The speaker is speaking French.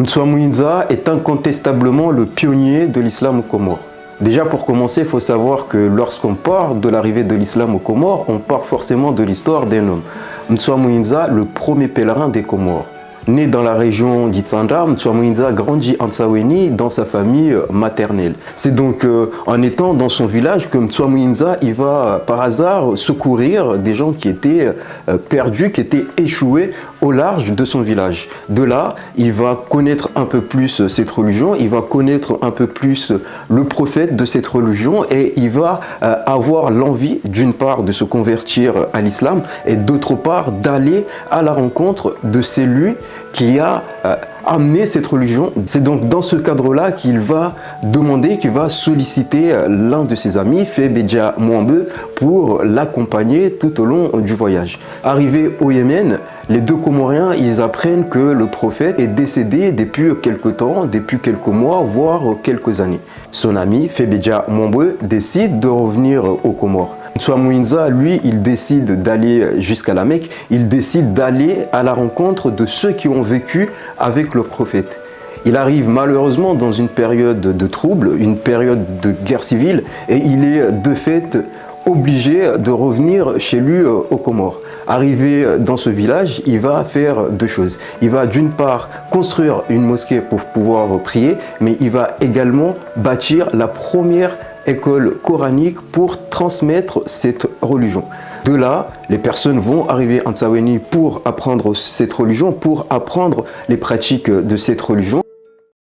Mtswa est incontestablement le pionnier de l'islam aux Comores. Déjà pour commencer, il faut savoir que lorsqu'on parle de l'arrivée de l'islam aux Comores, on parle forcément de l'histoire d'un homme. Mtswa, le premier pèlerin des Comores. Né dans la région d'Itsanda, Mtswa grandit en Tsaweni dans sa famille maternelle. C'est donc en étant dans son village que Mtswa il va par hasard secourir des gens qui étaient perdus, qui étaient échoués au large de son village. De là, il va connaître un peu plus cette religion, il va connaître un peu plus le prophète de cette religion et il va avoir l'envie d'une part de se convertir à l'islam et d'autre part d'aller à la rencontre de celui qui a amené cette religion. C'est donc dans ce cadre-là qu'il va demander, qu'il va solliciter l'un de ses amis, Febedja Mwambe, pour l'accompagner tout au long du voyage. Arrivé au Yémen, les deux Comoriens, ils apprennent que le prophète est décédé depuis quelque temps, depuis quelques mois, voire quelques années. Son ami, Febedja Mwambe, décide de revenir aux Comores. Mtswa, lui, il décide d'aller jusqu'à la Mecque, il décide d'aller à la rencontre de ceux qui ont vécu avec le prophète. Il arrive malheureusement dans une période de trouble, une période de guerre civile, et il est de fait obligé de revenir chez lui aux Comores. Arrivé dans ce village, il va faire deux choses. Il va d'une part construire une mosquée pour pouvoir prier, mais il va également bâtir la première école coranique pour transmettre cette religion. De là, les personnes vont arriver en Tsaweni pour apprendre cette religion, pour apprendre les pratiques de cette religion.